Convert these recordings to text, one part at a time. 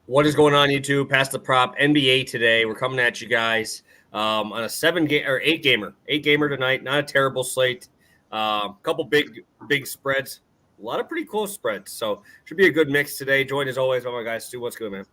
What is going on, YouTube? Pass the prop NBA today. We're coming at you guys on a 8 gamer tonight. Not a terrible slate. Couple big spreads. A lot of pretty close spreads. So should be a good mix today. Joined as always by my guy Stu. What's good, man?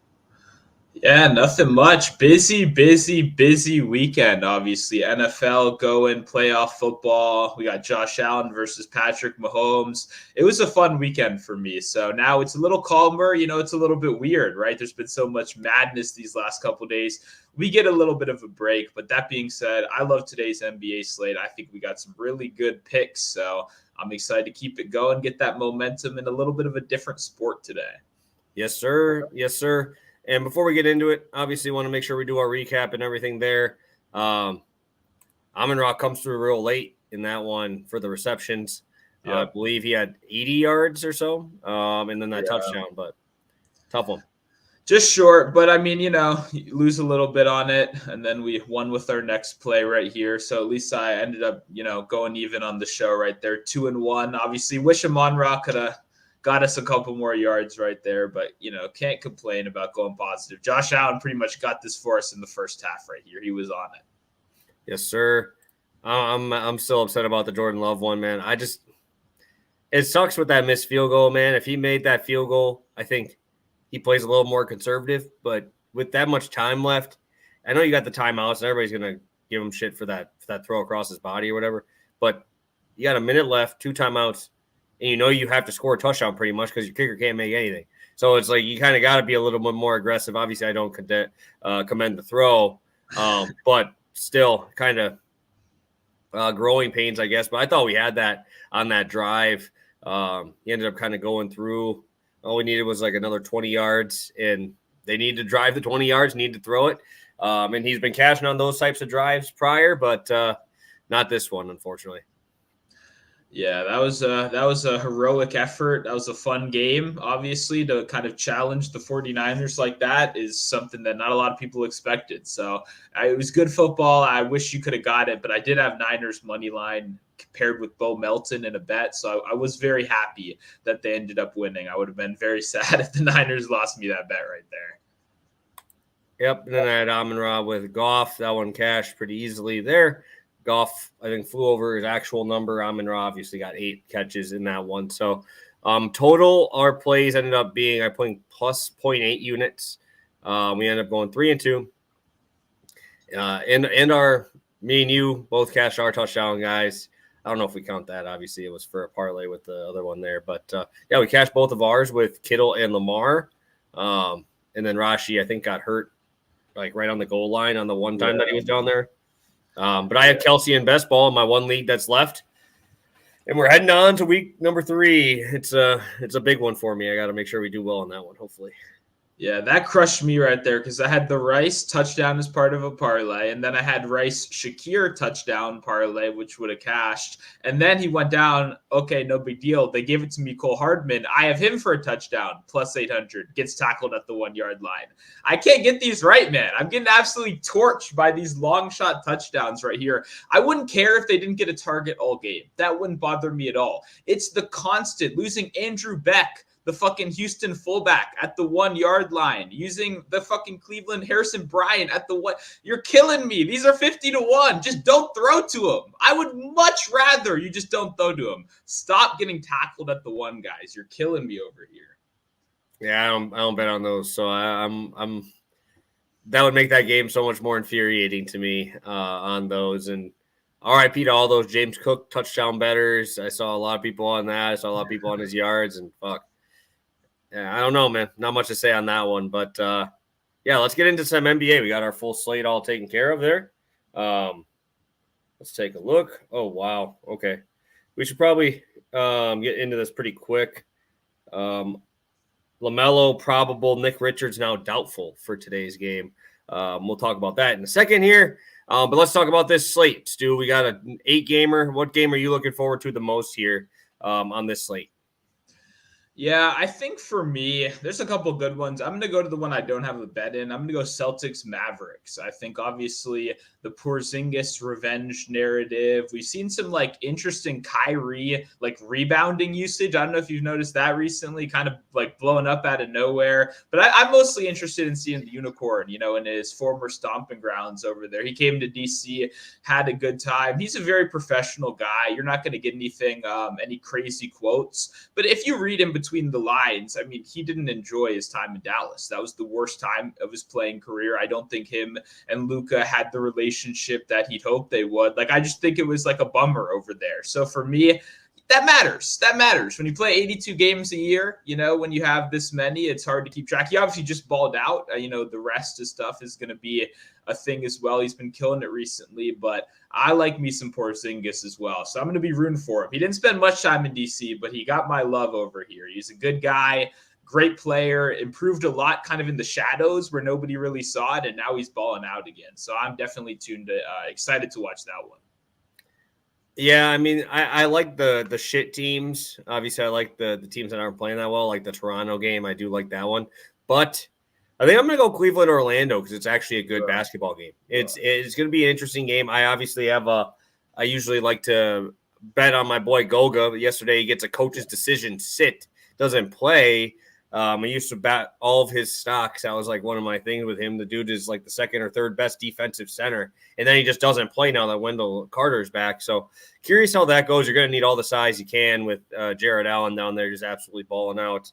Yeah, nothing much. Busy weekend, obviously. NFL going, playoff football. We got Josh Allen versus Patrick Mahomes. It was a fun weekend for me. So now it's a little calmer. It's a little bit weird, right? There's been so much madness these last couple days. We get a little bit of a break. But that being said, I love today's NBA slate. I think we got some really good picks. So I'm excited to keep it going, get that momentum in a little bit of a different sport today. Yes, sir. Yes, sir. And before we get into it, obviously want to make sure we do our recap and everything there. Amon-Ra comes through real late in that one for the receptions. Yep. I believe he had 80 yards or so, and then that touchdown, but tough one. Just short, but I mean, you lose a little bit on it, and then we won with our next play right here. So at least I ended up, going even on the show right there, 2-1. Obviously, wish Amon-Ra could have got us a couple more yards right there, but can't complain about going positive. Josh Allen pretty much got this for us in the first half right here. He was on it. Yes, sir. I'm still upset about the Jordan Love one, man. It sucks with that missed field goal, man. If he made that field goal, I think he plays a little more conservative, but with that much time left, I know you got the timeouts and everybody's going to give him shit for that throw across his body or whatever, but you got a minute left, 2 timeouts, and you have to score a touchdown pretty much because your kicker can't make anything. So it's like you kind of got to be a little bit more aggressive. Obviously, I don't commend the throw, but still kind of growing pains, I guess. But I thought we had that on that drive. He ended up kind of going through. All we needed was like another 20 yards, and they need to drive the 20 yards, need to throw it. And he's been cashing on those types of drives prior, but not this one, unfortunately. Yeah, that was a heroic effort. That was a fun game. Obviously, to kind of challenge the 49ers like that is something that not a lot of people expected. So it was good football. I wish you could have got it, but I did have Niners money line paired with Bo Melton in a bet. So I was very happy that they ended up winning. I would have been very sad if the Niners lost me that bet right there. Yep, and then I had Amon-Ra with Goff. That one cashed pretty easily there. Goff, I think, flew over his actual number. Amon-Ra obviously got 8 catches in that one. So total, our plays ended up being, I put plus 0.8 units. We ended up going 3-2. And me and you both cashed our touchdown, guys. I don't know if we count that. Obviously, it was for a parlay with the other one there. But, yeah, we cashed both of ours with Kittle and Lamar. And then Rashi, I think, got hurt like right on the goal line on the one time that he was down there. But I have Kelsey and best ball in my one league that's left, and we're heading on to week number 3. It's a big one for me. I got to make sure we do well on that one, hopefully. Yeah, that crushed me right there because I had the Rice touchdown as part of a parlay, and then I had Rice Shakir touchdown parlay, which would have cashed. And then he went down. Okay, no big deal. They gave it to me, Cole Hardman. I have him for a touchdown, plus 800. Gets tackled at the 1-yard line. I can't get these right, man. I'm getting absolutely torched by these long shot touchdowns right here. I wouldn't care if they didn't get a target all game. That wouldn't bother me at all. It's the constant losing Andrew Beck, the fucking Houston fullback at the 1-yard line, using the fucking Cleveland Harrison Bryant at the 1. You're killing me. These are 50-1. Just don't throw to him. I would much rather you just don't throw to him. Stop getting tackled at the 1, guys. You're killing me over here. Yeah, I don't bet on those. So I'm that would make that game so much more infuriating to me on those. And RIP to all those James Cook touchdown bettors. I saw a lot of people on that. I saw a lot of people on his yards, and fuck. Yeah, I don't know, man. Not much to say on that one, but yeah, let's get into some NBA. We got our full slate all taken care of there. Let's take a look. Oh, wow. Okay. We should probably get into this pretty quick. LaMelo probable, Nick Richards now doubtful for today's game. We'll talk about that in a second here. But let's talk about this slate, Stu. We got an 8-gamer. What game are you looking forward to the most here on this slate? Yeah, I think for me, there's a couple good ones. I'm going to go to the one I don't have a bet in. I'm going to go Celtics Mavericks. I think obviously the Porzingis revenge narrative. We've seen some like interesting Kyrie like rebounding usage. I don't know if you've noticed that recently, kind of like blowing up out of nowhere. But I'm mostly interested in seeing the unicorn, in his former stomping grounds over there. He came to DC, had a good time. He's a very professional guy. You're not going to get anything, any crazy quotes. But if you read in between the lines, I mean, he didn't enjoy his time in Dallas. That was the worst time of his playing career. I don't think him and Luka had the relationship that he'd hoped they would. Like, I just think it was like a bummer over there. So for me, that matters. That matters. When you play 82 games a year, when you have this many, it's hard to keep track. He obviously just balled out. The rest of stuff is going to be a thing as well. He's been killing it recently, but I like me some Porzingis as well. So I'm going to be rooting for him. He didn't spend much time in DC, but he got my love over here. He's a good guy, great player, improved a lot kind of in the shadows where nobody really saw it, and now he's balling out again. So I'm definitely excited to watch that one. Yeah, I mean, I like the shit teams. Obviously, I like the teams that aren't playing that well, like the Toronto game. I do like that one. But I think I'm going to go Cleveland or Orlando because it's actually a good basketball game. It's going to be an interesting game. I obviously I usually like to bet on my boy Goga. But yesterday, he gets a coach's decision sit, doesn't play. I used to bet all of his stocks. That was like one of my things with him. The dude is like the second or third best defensive center. And then he just doesn't play now that Wendell Carter's back. So curious how that goes. You're going to need all the size you can with Jared Allen down there just absolutely balling out.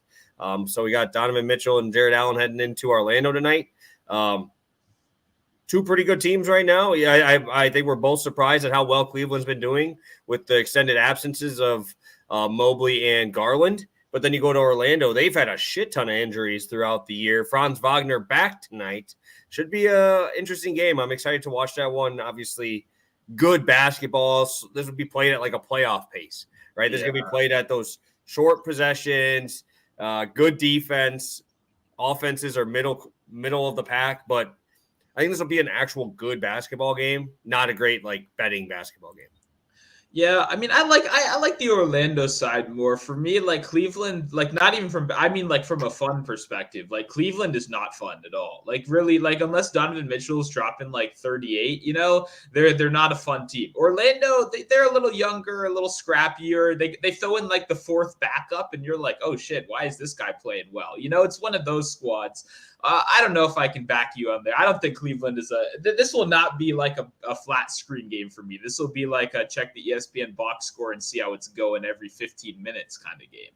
So we got Donovan Mitchell and Jared Allen heading into Orlando tonight. Two pretty good teams right now. Yeah, I think we're both surprised at how well Cleveland's been doing with the extended absences of Mobley and Garland. But then you go to Orlando, they've had a shit ton of injuries throughout the year. Franz Wagner back tonight. Should be an interesting game. I'm excited to watch that one. Obviously, good basketball. This would be played at like a playoff pace, right? This is going to be played at those short possessions, good defense. Offenses are middle of the pack, but I think this will be an actual good basketball game, not a great like betting basketball game. Yeah, I mean, I like the Orlando side more. For me, like Cleveland, like not even from like from a fun perspective, like Cleveland is not fun at all. Like really, like unless Donovan Mitchell is dropping like 38, they're not a fun team. Orlando, they're a little younger, a little scrappier. They throw in like the fourth backup, and you're like, oh shit, why is this guy playing well? It's one of those squads. I don't know if I can back you on there. I don't think Cleveland is this will not be like a flat screen game for me. This will be like a check the ESPN box score and see how it's going every 15 minutes kind of game.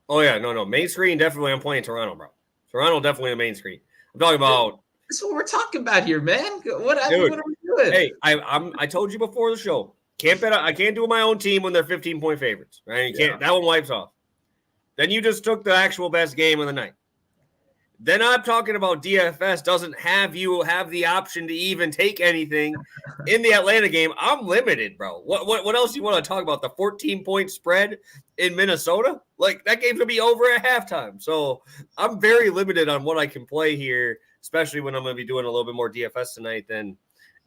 Oh, yeah. No. Main screen, definitely I'm playing Toronto, bro. Toronto, definitely a main screen. I'm talking about. That's what we're talking about here, man. What are we doing? Hey, I told you before the show. I can't do my own team when they're 15-point favorites. Right? You can't. That one wipes off. Then you just took the actual best game of the night. Then I'm talking about DFS doesn't have the option to even take anything in the Atlanta game. I'm limited, bro. What else do you want to talk about? The 14-point spread in Minnesota? Like, that game's going to be over at halftime. So I'm very limited on what I can play here, especially when I'm going to be doing a little bit more DFS tonight than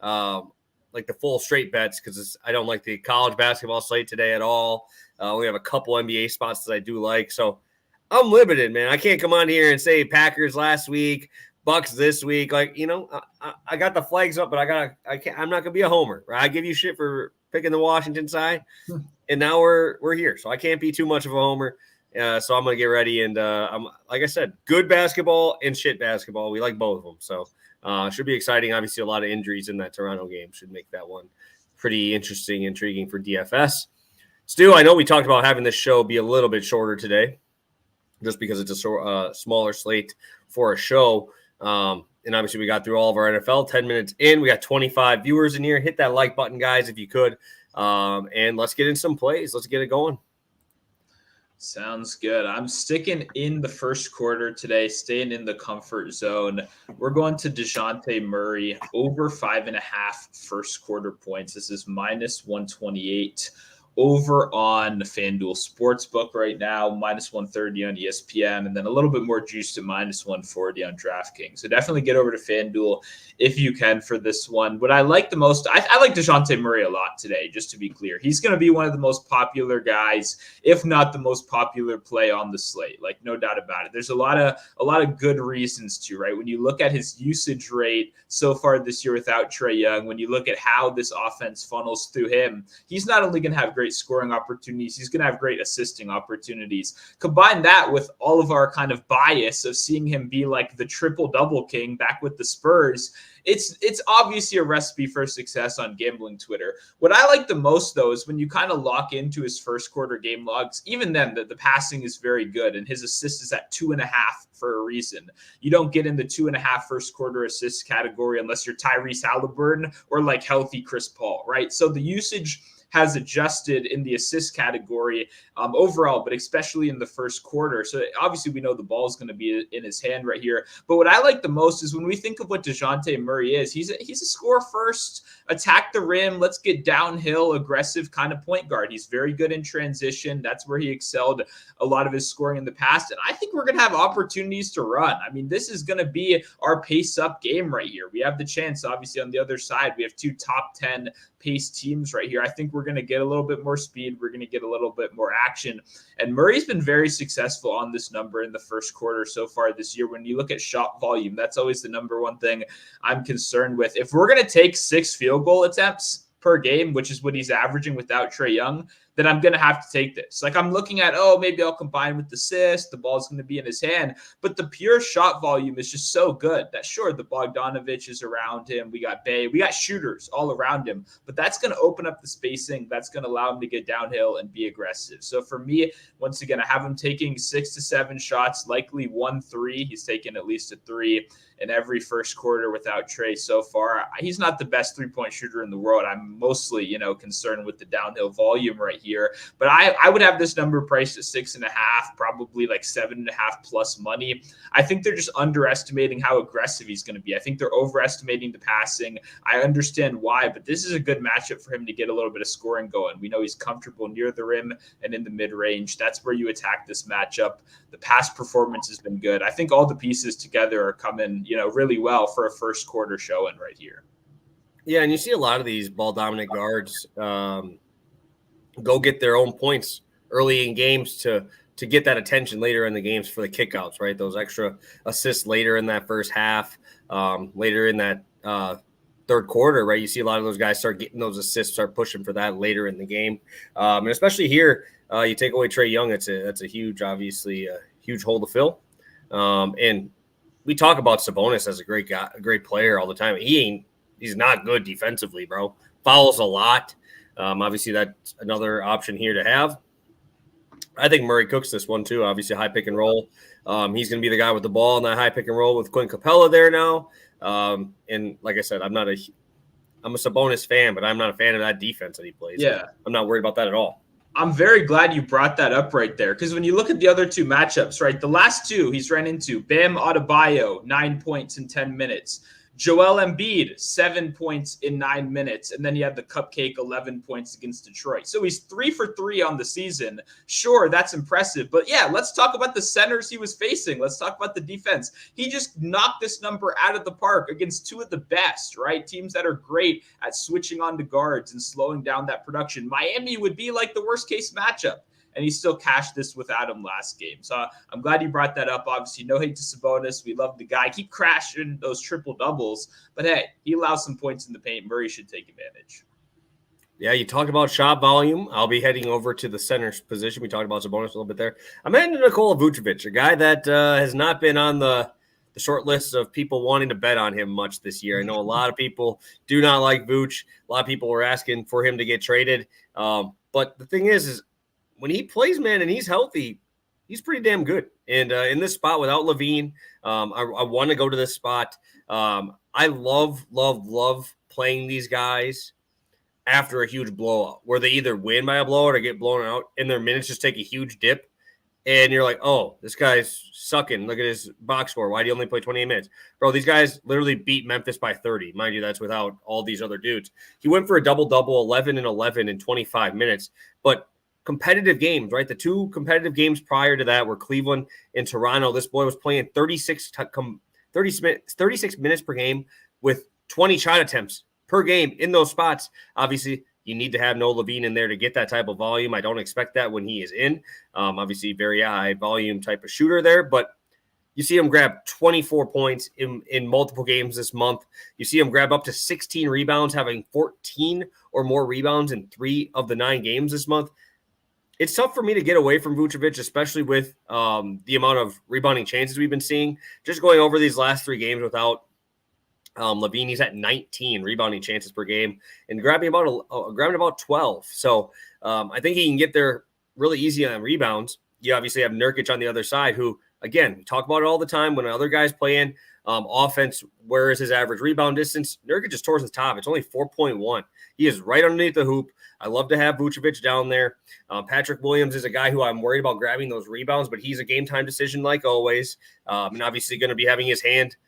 like the full straight bets because I don't like the college basketball slate today at all. We have a couple NBA spots that I do like. So I'm limited, man. I can't come on here and say Packers last week, Bucks this week. Like, I got the flags up, but I'm not gonna be a homer. Right? I give you shit for picking the Washington side, and now we're here, so I can't be too much of a homer. So I'm gonna get ready, and I'm like I said, good basketball and shit basketball. We like both of them, so should be exciting. Obviously, a lot of injuries in that Toronto game should make that one pretty interesting, intriguing for DFS. Stu, I know we talked about having this show be a little bit shorter today, just because it's a smaller slate for a show. And obviously we got through all of our NFL 10 minutes in. We got 25 viewers in here. Hit that like button, guys, if you could. And let's get in some plays. Let's get it going. Sounds good. I'm sticking in the first quarter today, staying in the comfort zone. We're going to DeJounte Murray over 5.5 first quarter points. This is minus 128. over on FanDuel Sportsbook right now, minus 130 on ESPN, and then a little bit more juice to minus 140 on DraftKings. So definitely get over to FanDuel if you can for this one. What I like the most, I like DeJounte Murray a lot today, just to be clear. He's going to be one of the most popular guys, if not the most popular play on the slate. Like, no doubt about it. There's a lot of good reasons to, right? When you look at his usage rate so far this year without Trae Young, when you look at how this offense funnels through him, he's not only going to have great scoring opportunities, he's going to have great assisting opportunities. Combine that with all of our kind of bias of seeing him be like the triple-double king back with the Spurs, it's obviously a recipe for success on gambling Twitter. What I like the most, though, is when you kind of lock into his first quarter game logs. Even then, the passing is very good, and his assist is at 2.5 for a reason. You don't get in the 2.5 first quarter assist category unless you're Tyrese Halliburton or like healthy Chris Paul, right? So the usage has adjusted in the assist category overall, but especially in the first quarter. So obviously we know the ball is going to be in his hand right here. But what I like the most is when we think of what DeJounte Murray is, he's a score first, attack the rim, let's get downhill, aggressive kind of point guard. He's very good in transition. That's where he excelled a lot of his scoring in the past. And I think we're going to have opportunities to run. I mean, this is going to be our pace up game right here. We have the chance, obviously, on the other side. We have two top 10 pace teams right here. I think we're going to get a little bit more speed. We're going to get a little bit more action. And Murray's been very successful on this number in the first quarter so far this year. When you look at shot volume, that's always the number one thing I'm concerned with. If we're going to take 6 field goal attempts per game, which is what he's averaging without Trae Young, then I'm going to have to take this. Like, I'm looking at, maybe I'll combine with the assist. The ball's going to be in his hand. But the pure shot volume is just so good that, sure, the Bogdanovich is around him. We got Bey. We got shooters all around him. But that's going to open up the spacing. That's going to allow him to get downhill and be aggressive. So for me, once again, I have him taking 6 to 7 shots, likely 1-3. He's taken at least a 3 in every first quarter without Trae so far. He's not the best three-point shooter in the world. I'm mostly, concerned with the downhill volume right here. But I would have this number priced at 6.5, probably like 7.5 plus money. I think they're just underestimating how aggressive he's going to be. I think they're overestimating the passing. I understand why, but this is a good matchup for him to get a little bit of scoring going. We know he's comfortable near the rim and in the mid-range. That's where you attack this matchup. The pass performance has been good. I think all the pieces together are coming, really well for a first quarter showing right here. Yeah, and you see a lot of these ball-dominant guards go get their own points early in games to get that attention later in the games for the kickouts, right? Those extra assists later in that first half, later in that third quarter, right? You see a lot of those guys start getting those assists, start pushing for that later in the game. And especially here, you take away Trae Young, that's a huge, obviously, a huge hole to fill. And we talk about Sabonis as a great guy, a great player all the time. He's not good defensively, bro. Fouls a lot. Obviously, that's another option here to have. I think Murray cooks this one too. Obviously, high pick and roll. He's going to be the guy with the ball in that high pick and roll with Clint Capella there now. And like I said, I'm a Sabonis fan, but I'm not a fan of that defense that he plays. Yeah, I'm not worried about that at all. I'm very glad you brought that up right there, because when you look at the other two matchups, right, the last two he's ran into, Bam Adebayo, 9 points in 10 minutes. Joel Embiid, 7 points in 9 minutes. And then he had the cupcake 11 points against Detroit. So he's 3 for 3 on the season. Sure, that's impressive. But yeah, let's talk about the centers he was facing. Let's talk about the defense. He just knocked this number out of the park against two of the best, right? Teams that are great at switching on to guards and slowing down that production. Miami would be like the worst case matchup. And he still cashed this without him last game. So I'm glad you brought that up. Obviously, no hate to Sabonis. We love the guy. Keep crashing those triple doubles. But hey, he allows some points in the paint. Murray should take advantage. Yeah, you talked about shot volume. I'll be heading over to the center's position. We talked about Sabonis a little bit there. I'm heading to Nikola Vucevic, a guy that has not been on the short list of people wanting to bet on him much this year. I know a lot of people do not like Vooch. A lot of people were asking for him to get traded. But the thing is when he plays, man, and he's healthy, he's pretty damn good. And in this spot without Levine, I want to go to this spot. I love playing these guys after a huge blowout where they either win by a blowout or get blown out and their minutes just take a huge dip. and you're like, oh, this guy's sucking. Look at his box score. Why do you only play 28 minutes? Bro, these guys literally beat Memphis by 30. Mind you, that's without all these other dudes. He went for a double-double, 11 and 11 in 25 minutes. But competitive games, right? The two competitive games prior to that were Cleveland and Toronto. This boy was playing 36 minutes per game with 20 shot attempts per game in those spots. Obviously, you need to have Noah Levine in there to get that type of volume. I don't expect that when he is in. Obviously, very high volume type of shooter there, but you see him grab 24 points in multiple games this month. You see him grab up to 16 rebounds, having 14 or more rebounds in 3 of the 9 games this month. It's tough for me to get away from Vucevic, especially with the amount of rebounding chances we've been seeing. Just going over these last 3 games without Levine, he's at 19 rebounding chances per game and grabbing about 12. So I think he can get there really easy on rebounds. You obviously have Nurkic on the other side, who, again, we talk about it all the time when other guys play in offense. Where is his average rebound distance? Nurkic just towards the top. It's only 4.1. He is right underneath the hoop. I love to have Vucevic down there. Patrick Williams is a guy who I'm worried about grabbing those rebounds, but he's a game time decision like always. And obviously going to be having his hands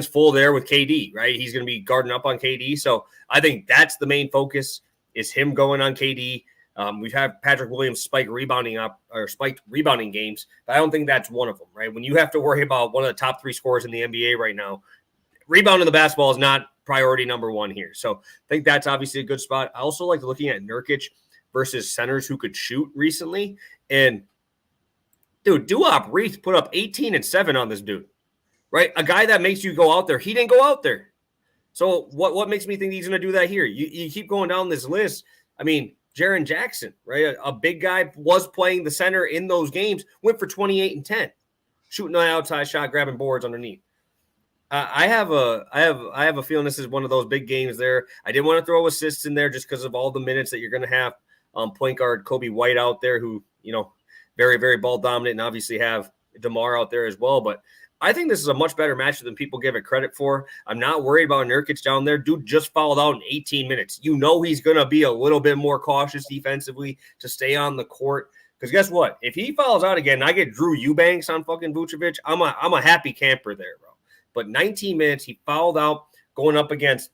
full there with KD, right? He's going to be guarding up on KD. So I think that's the main focus is him going on KD. We've had Patrick Williams spiked rebounding games, but I don't think that's one of them, right? When you have to worry about one of the top 3 scorers in the NBA right now, rebounding the basketball is not priority number 1 here. So I think that's obviously a good spot. I also like looking at Nurkic versus centers who could shoot recently. And dude, Duop Reith put up 18 and 7 on this dude. Right? A guy that makes you go out there. He didn't go out there. So what makes me think he's going to do that here? You keep going down this list. I mean, Jaren Jackson, right? A big guy was playing the center in those games, went for 28 and 10, shooting an outside shot, grabbing boards underneath. I have a feeling this is one of those big games there. I didn't want to throw assists in there just because of all the minutes that you're going to have point guard Kobe White out there, who, very, very ball dominant, and obviously have DeMar out there as well. But I think this is a much better match than people give it credit for. I'm not worried about Nurkic down there. Dude just fouled out in 18 minutes. He's going to be a little bit more cautious defensively to stay on the court. Because guess what? If he fouls out again, I get Drew Eubanks on fucking Vucevic. I'm a happy camper there, bro. But 19 minutes, he fouled out going up against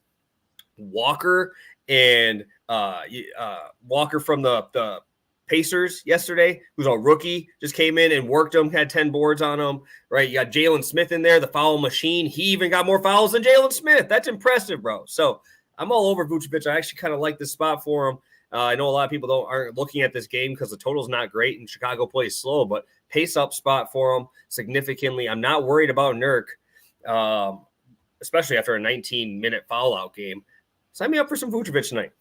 Walker and Walker from the Pacers yesterday, who's a rookie, just came in and worked him, had 10 boards on him, right? You got Jalen Smith in there, the foul machine. He even got more fouls than Jalen Smith. That's impressive, bro. So I'm all over Vucevic. I actually kind of like this spot for him. I know a lot of people aren't looking at this game because the total's not great and Chicago plays slow, but pace up spot for him significantly. I'm not worried about Nurk, especially after a 19-minute foul-out game. Sign me up for some Vucevic tonight.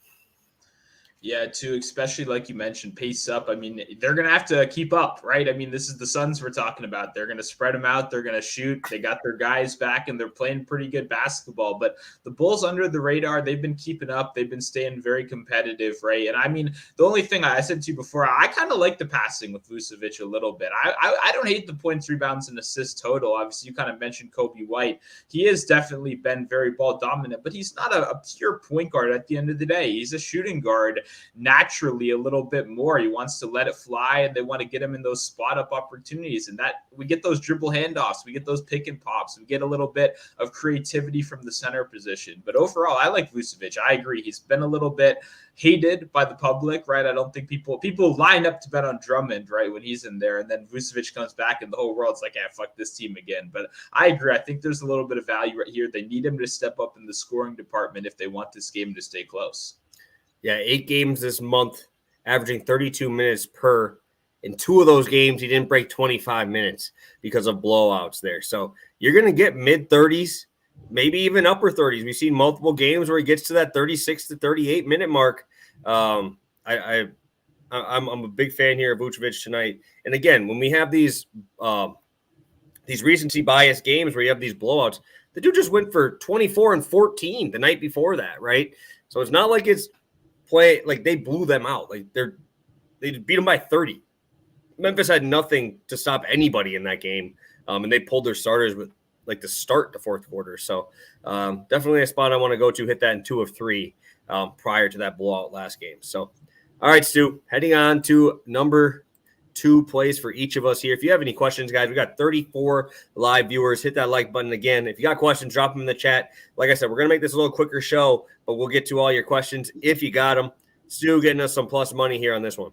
Yeah, too, especially like you mentioned, pace up. I mean, they're going to have to keep up, right? I mean, this is the Suns we're talking about. They're going to spread them out. They're going to shoot. They got their guys back, and they're playing pretty good basketball. But the Bulls under the radar, they've been keeping up. They've been staying very competitive, right? And I mean, the only thing I said to you before, I kind of like the passing with Vucevic a little bit. I don't hate the points, rebounds, and assists total. Obviously, you kind of mentioned Kobe White. He has definitely been very ball dominant, but he's not a pure point guard at the end of the day. He's a shooting guard naturally a little bit more. He wants to let it fly, and they want to get him in those spot up opportunities. And that we get those dribble handoffs, we get those pick and pops, we get a little bit of creativity from the center position. But overall, I like Vucevic. I agree. He's been a little bit hated by the public, right? I don't think people line up to bet on Drummond, right, when he's in there, and then Vucevic comes back and the whole world's like, fuck this team again. But I agree. I think there's a little bit of value right here. They need him to step up in the scoring department if they want this game to stay close. Yeah, 8 games this month, averaging 32 minutes per. In 2 of those games, he didn't break 25 minutes because of blowouts there. So you're going to get mid-30s, maybe even upper 30s. We've seen multiple games where he gets to that 36 to 38 minute mark. I'm a big fan here of Vucevic tonight. And again, when we have these recency bias games where you have these blowouts, the dude just went for 24 and 14 the night before that, right? So it's not like it's like they blew them out. Like they beat them by 30. Memphis had nothing to stop anybody in that game, and they pulled their starters with like to start the fourth quarter. So definitely a spot I want to go to, hit that in 2 of 3 prior to that blowout last game. So, all right, Stu, heading on to number 2 plays for each of us here. If you have any questions, guys, we got 34 live viewers. Hit that like button again. If you got questions, drop them in the chat. Like I said, we're going to make this a little quicker show, but we'll get to all your questions if you got them. Stu getting us some plus money here on this one.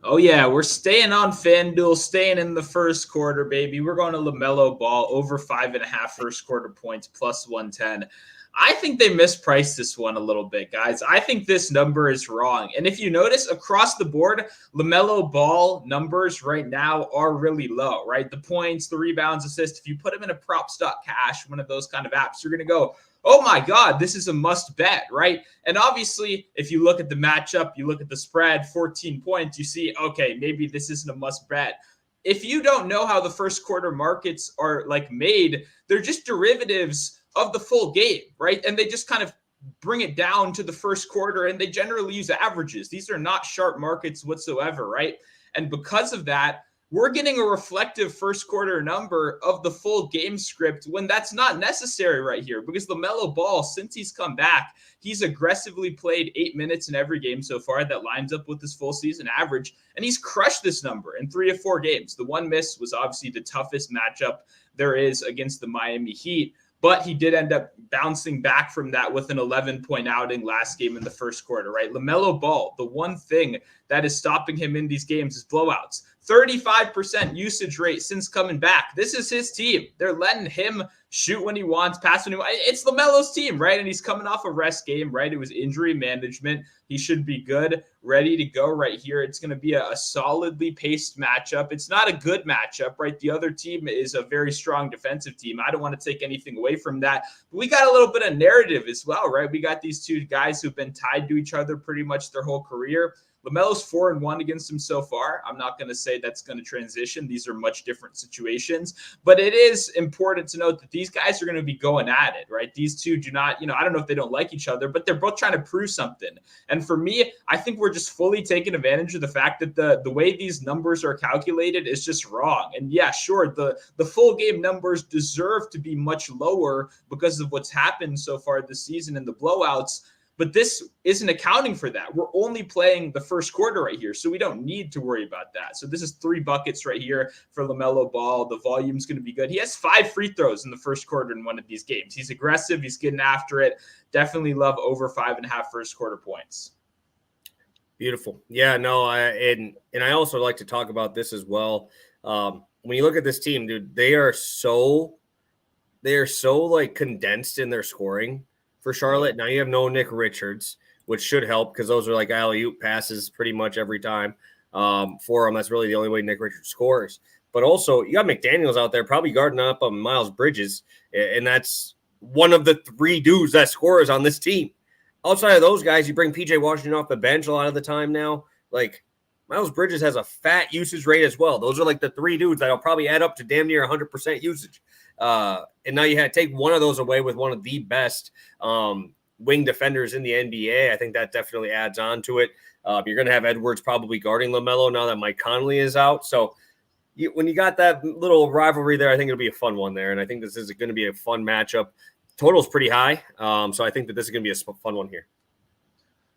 Oh, yeah, we're staying on FanDuel, staying in the first quarter, baby. We're going to LaMelo Ball, over 5.5 first quarter points, plus 110. I think they mispriced this one a little bit, guys. I think this number is wrong. And if you notice, across the board, LaMelo Ball numbers right now are really low, right? The points, the rebounds, assists. If you put them in a prop stock cash, one of those kind of apps, you're going to go, oh my God, this is a must bet, right? And obviously, if you look at the matchup, you look at the spread, 14 points, you see, okay, maybe this isn't a must bet. If you don't know how the first quarter markets are like made, they're just derivatives of the full game, right? And they just kind of bring it down to the first quarter, and they generally use averages. These are not sharp markets whatsoever, right? And because of that, we're getting a reflective first quarter number of the full game script when that's not necessary right here, because LaMelo Ball, since he's come back, he's aggressively played 8 minutes in every game so far. That lines up with his full season average, and he's crushed this number in 3 of 4 games. The one miss was obviously the toughest matchup there is against the Miami Heat, but he did end up bouncing back from that with an 11-point outing last game in the first quarter, right? LaMelo Ball, the one thing that is stopping him in these games is blowouts. 35% usage rate since coming back. This is his team. They're letting him shoot when he wants, pass when he wants. It's LaMelo's team, right? And he's coming off a rest game, right? It was injury management. He should be good, ready to go right here. It's going to be a solidly paced matchup. It's not a good matchup, right? The other team is a very strong defensive team. I don't want to take anything away from that. But we got a little bit of narrative as well, right? We got these two guys who've been tied to each other pretty much their whole career. LaMelo's 4-1 against him so far. I'm not going to say that's going to transition. These are much different situations, but it is important to note that these guys are going to be going at it, right? These two do not, I don't know if they don't like each other, but they're both trying to prove something. And for me, I think we're just fully taking advantage of the fact that the way these numbers are calculated is just wrong. And yeah, sure, the full game numbers deserve to be much lower because of what's happened so far this season and the blowouts. But this isn't accounting for that. We're only playing the first quarter right here, so we don't need to worry about that. So this is 3 buckets right here for LaMelo Ball. The volume's going to be good. He has 5 free throws in the first quarter in one of these games. He's aggressive. He's getting after it. Definitely love over 5.5 first quarter points. Beautiful. Yeah, no, and I also like to talk about this as well. When you look at this team, dude, they are so like condensed in their scoring. For Charlotte, now you have no Nick Richards, which should help because those are like alley-oop passes pretty much every time for them. That's really the only way Nick Richards scores. But also, you got McDaniels out there probably guarding up on Miles Bridges, and that's one of the 3 dudes that scores on this team. Outside of those guys, you bring P.J. Washington off the bench a lot of the time now. Like, Miles Bridges has a fat usage rate as well. Those are like the 3 dudes that'll probably add up to damn near 100% usage. And now you had to take one of those away with one of the best wing defenders in the NBA. I think that definitely adds on to it. You're going to have Edwards probably guarding LaMelo now that Mike Conley is out. So when you got that little rivalry there, I think it'll be a fun one there. And I think this is going to be a fun matchup. Total's pretty high. So I think that this is going to be a fun one here.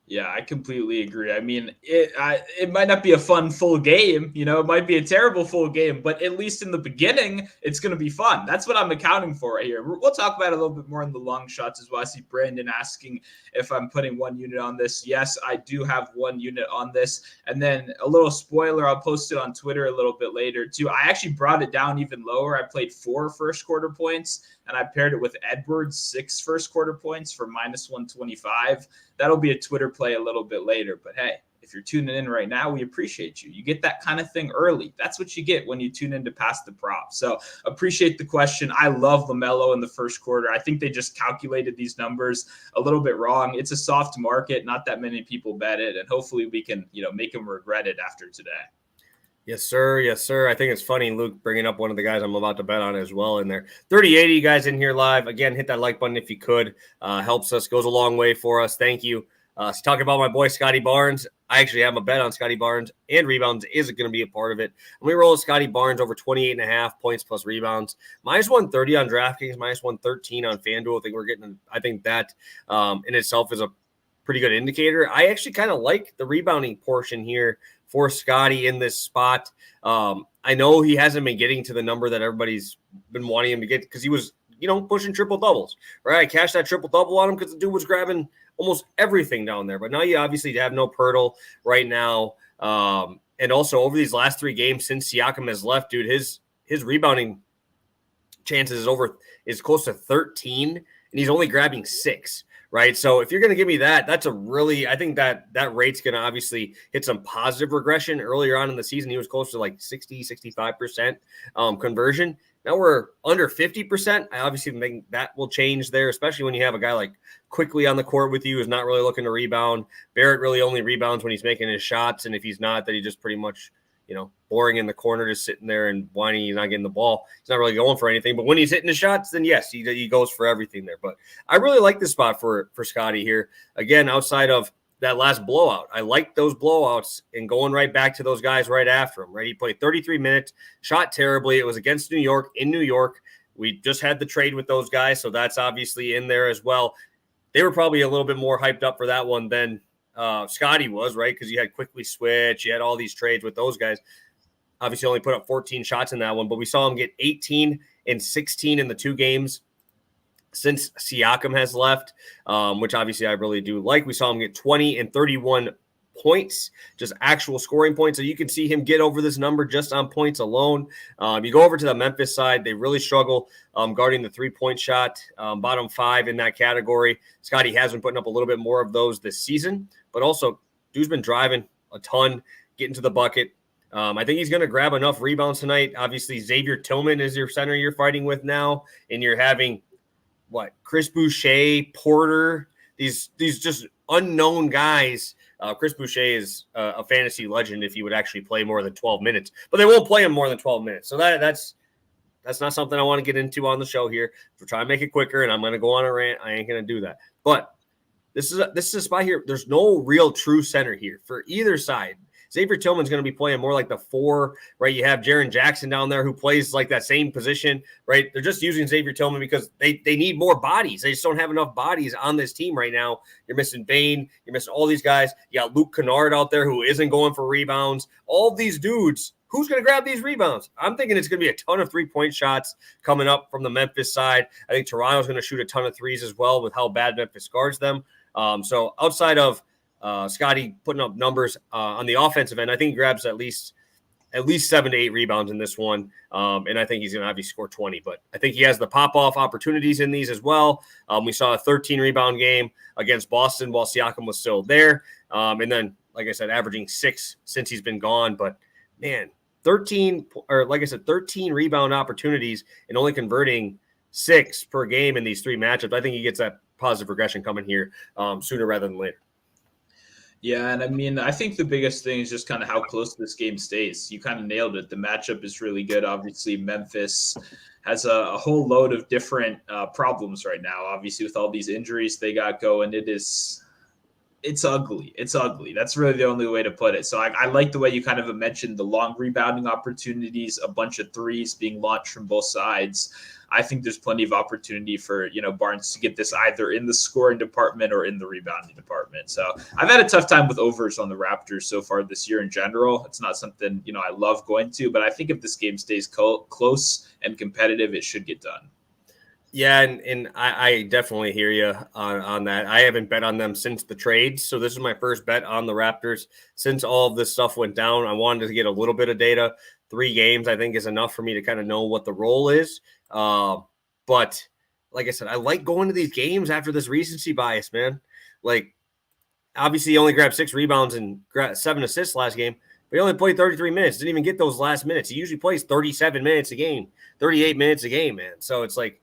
Yeah, I completely agree. I mean, it might not be a fun full game, it might be a terrible full game, but at least in the beginning, it's going to be fun. That's what I'm accounting for right here. We'll talk about it a little bit more in the long shots as well. I see Brandon asking if I'm putting 1 unit on this. Yes, I do have 1 unit on this. And then a little spoiler, I'll post it on Twitter a little bit later too. I actually brought it down even lower. I played 4 first quarter points, and I paired it with Edwards 6 first quarter points for minus 125. That'll be a Twitter play a little bit later. But hey, if you're tuning in right now, we appreciate you. You get that kind of thing early. That's what you get when you tune in to Pass the Prop. So appreciate the question. I love LaMelo in the first quarter. I think they just calculated these numbers a little bit wrong. It's a soft market. Not that many people bet it. And hopefully we can, make them regret it after today. Yes, sir. Yes, sir. I think it's funny, Luke, bringing up one of the guys I'm about to bet on as well in there. 3080 guys in here live. Again, hit that like button if you could. Helps us, goes a long way for us. Thank you. Talking about my boy Scotty Barnes. I actually have a bet on Scotty Barnes, and rebounds is going to be a part of it. And we roll Scotty Barnes over 28.5 points plus rebounds. Minus 130 on DraftKings, minus 113 on FanDuel. I think that in itself is a pretty good indicator. I actually kind of like the rebounding portion here for Scotty in this spot. I know he hasn't been getting to the number that everybody's been wanting him to get because he was, pushing triple doubles, right? I cashed that triple double on him because the dude was grabbing almost everything down there. But now you obviously have no Pirtle right now. And also over these last 3 games since Siakam has left, dude, his rebounding chances is close to 13, and he's only grabbing 6. Right. So if you're going to give me that, that's I think that rate's going to obviously hit some positive regression. Earlier on in the season, he was close to like 65% conversion. Now we're under 50%. I obviously think that will change there, especially when you have a guy like Quickly on the court with you who's not really looking to rebound. Barrett really only rebounds when he's making his shots. And if he's not, then he just pretty much, boring in the corner, just sitting there and whining he's not getting the ball. He's not really going for anything. But when he's hitting the shots, then yes, he goes for everything there. But I really like this spot for Scotty here. Again, outside of that last blowout, I like those blowouts and going right back to those guys right after him, right? He played 33 minutes, shot terribly. It was against New York, in New York. We just had the trade with those guys, so that's obviously in there as well. They were probably a little bit more hyped up for that one than Scotty was, right? Because you had Quickly switch, you had all these trades with those guys. Obviously only put up 14 shots in that one, but we saw him get 18 and 16 in the 2 games since Siakam has left, which obviously I really do like. We saw him get 20 and 31 points, just actual scoring points. So you can see him get over this number just on points alone. You go over to the Memphis side, they really struggle guarding the 3-point shot, bottom 5 in that category. Scotty has been putting up a little bit more of those this season, but also dude's been driving a ton, getting to the bucket. I think he's going to grab enough rebounds tonight. Obviously, Xavier Tillman is your center you're fighting with now, and you're having Chris Boucher, Porter, these just unknown guys. Chris Boucher is a fantasy legend if he would actually play more than 12 minutes, but they won't play him more than 12 minutes. So that's not something I want to get into on the show here. We're trying to make it quicker, and I'm going to go on a rant. I ain't going to do that. But this is a spot here. There's no real true center here for either side. Xavier Tillman's going to be playing more like the 4, right? You have Jaren Jackson down there who plays like that same position, right? They're just using Xavier Tillman because they need more bodies. They just don't have enough bodies on this team right now. You're missing Bane. You're missing all these guys. You got Luke Kennard out there who isn't going for rebounds. All these dudes, who's going to grab these rebounds? I'm thinking it's going to be a ton of 3-point shots coming up from the Memphis side. I think Toronto's going to shoot a ton of threes as well with how bad Memphis guards them. So outside of Scotty putting up numbers on the offensive end, I think he grabs at least 7 to 8 rebounds in this one. And I think he's going to obviously score 20, but I think he has the pop-off opportunities in these as well. We saw a 13 rebound game against Boston while Siakam was still there. And then, like I said, averaging 6 since he's been gone. But man, 13 rebound opportunities and only converting 6 per game in these 3 matchups. I think he gets that positive regression coming here sooner rather than later. Yeah, and I mean, I think the biggest thing is just kind of how close this game stays. You kind of nailed it. The matchup is really good. Obviously, Memphis has a whole load of different problems right now. Obviously, with all these injuries they got going, it's ugly. It's ugly. That's really the only way to put it. So I like the way you kind of mentioned the long rebounding opportunities, a bunch of threes being launched from both sides. I think there's plenty of opportunity for, Barnes to get this either in the scoring department or in the rebounding department. So I've had a tough time with overs on the Raptors so far this year in general. It's not something, I love going to, but I think if this game stays close and competitive, it should get done. Yeah, and I definitely hear you on that. I haven't bet on them since the trades, so this is my first bet on the Raptors since all of this stuff went down. I wanted to get a little bit of data. 3 games, I think, is enough for me to kind of know what the role is. But like I said, I like going to these games after this recency bias, man. Like, obviously, he only grabbed 6 rebounds and 7 assists last game, but he only played 33 minutes. Didn't even get those last minutes. He usually plays 37 minutes a game, 38 minutes a game, man. So it's like,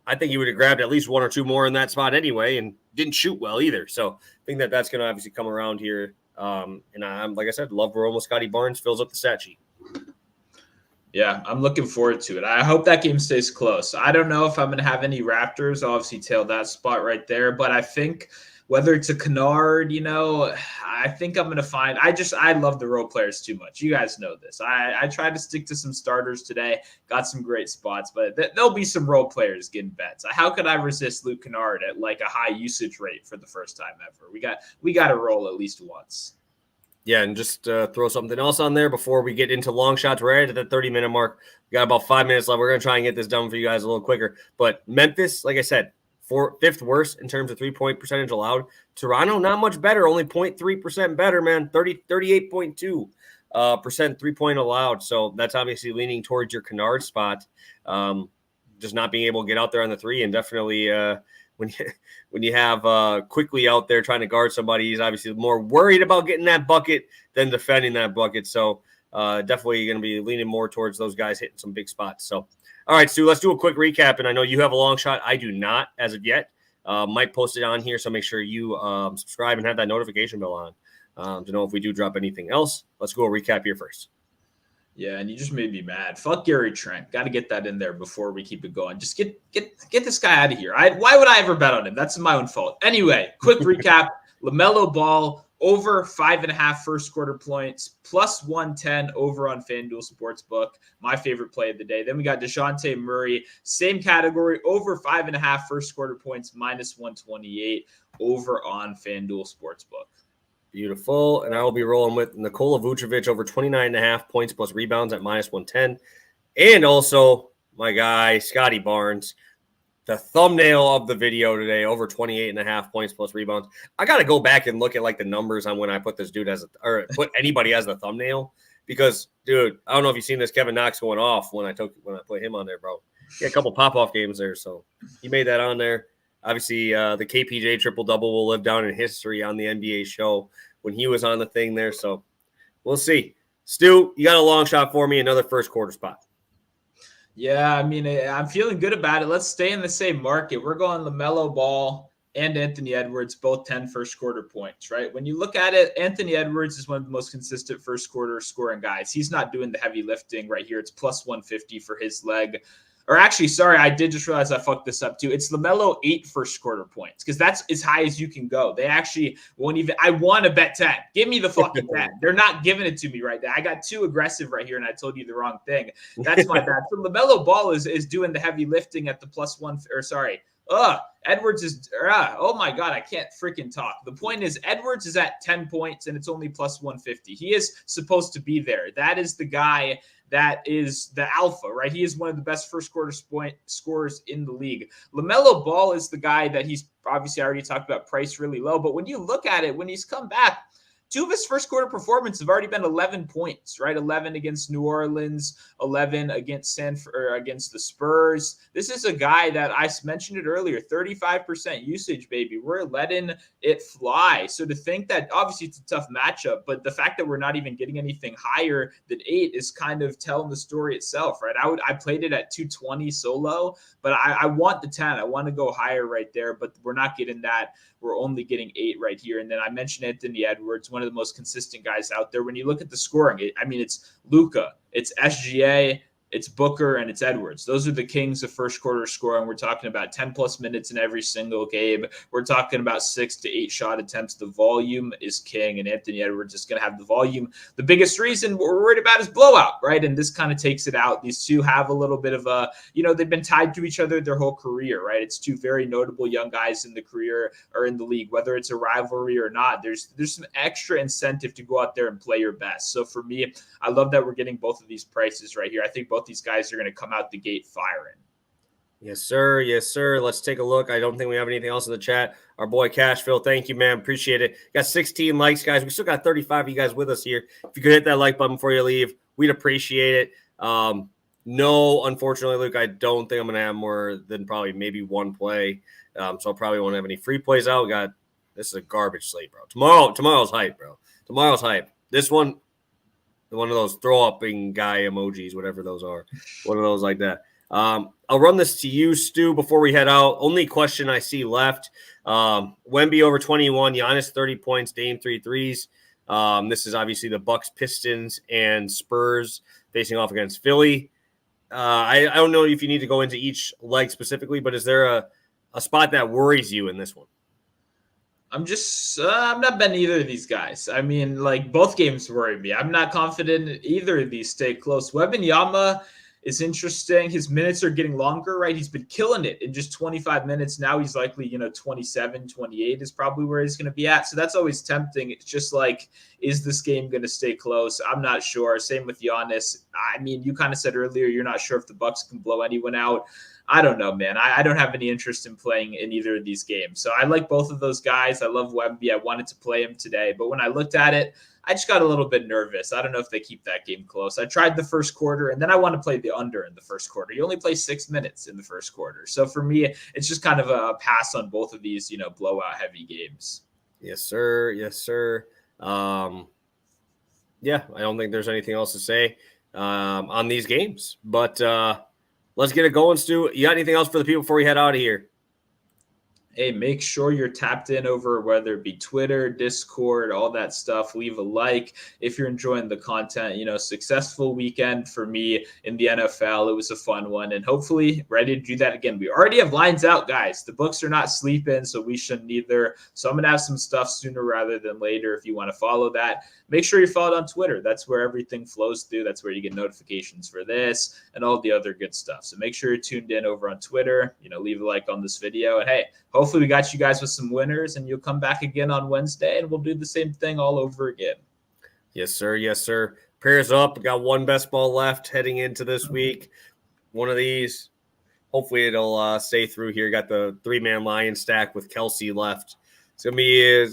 I think he would have grabbed at least 1 or 2 more in that spot anyway, and didn't shoot well either. So I think that's going to obviously come around here. And I'm, like I said, love rolling with Scotty Barnes, fills up the stat sheet. Yeah, I'm looking forward to it. I hope that game stays close. I don't know if I'm going to have any Raptors. I'll obviously tail that spot right there. But I think whether it's a Kennard, I think I'm going to find – I love the role players too much. You guys know this. I tried to stick to some starters today, got some great spots, but there'll be some role players getting bets. How could I resist Luke Kennard at like a high usage rate for the first time ever? We got to roll at least once. Yeah, and just throw something else on there before we get into long shots. We're right at the 30-minute mark. We got about 5 minutes left. We're going to try and get this done for you guys a little quicker. But Memphis, like I said, fifth worst in terms of three-point percentage allowed. Toronto, not much better, only 0.3% better, man, 38.2% three-point allowed. So that's obviously leaning towards your Kennard spot, just not being able to get out there on the three, and definitely when you have Quickly out there trying to guard somebody, he's obviously more worried about getting that bucket than defending that bucket. So definitely going to be leaning more towards those guys hitting some big spots. So, all right, Stu, let's do a quick recap. And I know you have a long shot. I do not as of yet. Mike posted on here, so make sure you subscribe and have that notification bell on to know if we do drop anything else. Let's go a recap here first. Yeah, and you just made me mad. Fuck Gary Trent. Got to get that in there before we keep it going. Just get this guy out of here. Why would I ever bet on him? That's my own fault. Anyway, quick recap. LaMelo Ball over 5.5 first quarter points, plus 110 over on FanDuel Sportsbook. My favorite play of the day. Then we got DeJounte Murray, same category, over 5.5 first quarter points, minus 128 over on FanDuel Sportsbook. Beautiful. And I will be rolling with Nikola Vucevic over 29.5 points plus rebounds at minus 110. And also my guy, Scotty Barnes, the thumbnail of the video today, over 28.5 points plus rebounds. I got to go back and look at like the numbers on when I put this dude or put anybody as the thumbnail, because dude, I don't know if you've seen this Kevin Knox going off when I put him on there, bro. He had a couple pop-off games there. So he made that on there. Obviously, the KPJ triple-double will live down in history on the NBA show when he was on the thing there. So we'll see. Stu, you got a long shot for me, another first quarter spot. Yeah, I mean, I'm feeling good about it. Let's stay in the same market. We're going LaMelo Ball and Anthony Edwards, both 10 first quarter points, right? When you look at it, Anthony Edwards is one of the most consistent first quarter scoring guys. He's not doing the heavy lifting right here. It's plus 150 for his leg. Or actually, sorry, I did just realize I fucked this up too. It's LaMelo 8 first quarter points, because that's as high as you can go. They actually won't even. I want to bet 10. Give me the fucking 10. They're not giving it to me right there. I got too aggressive right here, and I told you the wrong thing. That's my bad. So LaMelo Ball is doing the heavy lifting at the plus one. Or sorry, Edwards is. Oh my god, I can't freaking talk. The point is, Edwards is at 10 points, and it's only plus 150. He is supposed to be there. That is the guy. That is the alpha, right? He is one of the best first quarter scorers in the league. LaMelo Ball is the guy that he's obviously already talked about, priced really low. But when you look at it, when he's come back, 2 of his first quarter performances have already been 11 points, right? 11 against New Orleans, 11 against against the Spurs. This is a guy that I mentioned it earlier, 35% usage, baby. We're letting it fly. So to think that, obviously it's a tough matchup, but the fact that we're not even getting anything higher than 8 is kind of telling the story itself, right? I played it at 220 solo, but I want the 10. I want to go higher right there, but we're not getting that. We're only getting 8 right here. And then I mentioned Anthony Edwards, one of the most consistent guys out there. When you look at the scoring, it's Luka, it's SGA, it's Booker, and it's Edwards. Those are the kings of first quarter scoring. We're talking about 10 plus minutes in every single game. We're talking about 6 to 8 shot attempts. The volume is king, and Anthony Edwards is going to have the volume. The biggest reason we're worried about is blowout, right? And this kind of takes it out. These two have a little bit of a, they've been tied to each other their whole career, right? It's two very notable young guys in the career or in the league, whether it's a rivalry or not. There's some extra incentive to go out there and play your best. So for me, I love that we're getting both of these prices right here. I think both these guys are going to come out the gate firing. Yes, sir. Yes, sir. Let's take a look. I don't think we have anything else in the chat. Our boy Cashville, thank you, man. Appreciate it. Got 16 likes, guys. We still got 35 of you guys with us here. If you could hit that like button before you leave, we'd appreciate it. No, unfortunately, Luke, I don't think I'm going to have more than probably maybe one play. So I probably won't have any free plays out. This is a garbage slate, bro. Tomorrow's hype, bro. Tomorrow's hype. This one, one of those throw-upping guy emojis, whatever those are. One of those like that. I'll run this to you, Stu, before we head out. Only question I see left. Wemby over 21, Giannis 30 points, Dame 3 threes. This is obviously the Bucks, Pistons, and Spurs facing off against Philly. I don't know if you need to go into each leg specifically, but is there a spot that worries you in this one? I'm not betting either of these guys. I mean, like, both games worry me. I'm not confident either of these stay close. Wembanyama is interesting. His minutes are getting longer, right? He's been killing it in just 25 minutes. Now he's likely, 27, 28 is probably where he's going to be at. So that's always tempting. It's just like, is this game going to stay close? I'm not sure. Same with Giannis. I mean, you kind of said earlier, you're not sure if the Bucks can blow anyone out. I don't know, man. I don't have any interest in playing in either of these games. So I like both of those guys. I love Wemby. I wanted to play him today. But when I looked at it, I just got a little bit nervous. I don't know if they keep that game close. I tried the first quarter, and then I want to play the under in the first quarter. You only play 6 minutes in the first quarter. So for me, it's just kind of a pass on both of these, blowout heavy games. Yes, sir. Yes, sir. Yeah, I don't think there's anything else to say on these games. But let's get it going, Stu. You got anything else for the people before we head out of here? Hey, make sure you're tapped in over whether it be Twitter, Discord, all that stuff. Leave a like if you're enjoying the content. Successful weekend for me in the NFL. It was a fun one, and hopefully ready to do that again. We already have lines out, guys. The books are not sleeping, so we shouldn't either. So I'm going to have some stuff sooner rather than later if you want to follow that. Make sure you're followed on Twitter. That's where everything flows through. That's where you get notifications for this and all the other good stuff. So make sure you're tuned in over on Twitter. Leave a like on this video. And hey, hopefully we got you guys with some winners, and you'll come back again on Wednesday, and we'll do the same thing all over again. Yes, sir. Yes, sir. Prayers up. We got one best ball left heading into this week. One of these. Hopefully it'll stay through here. Got the 3-man lion stack with Kelsey left. It's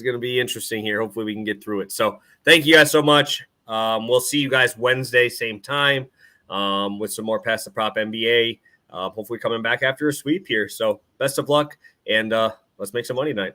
gonna be interesting here. Hopefully we can get through it. So thank you guys so much. We'll see you guys Wednesday, same time, with some more Pass the Prop NBA. Hopefully coming back after a sweep here. So best of luck, and let's make some money tonight.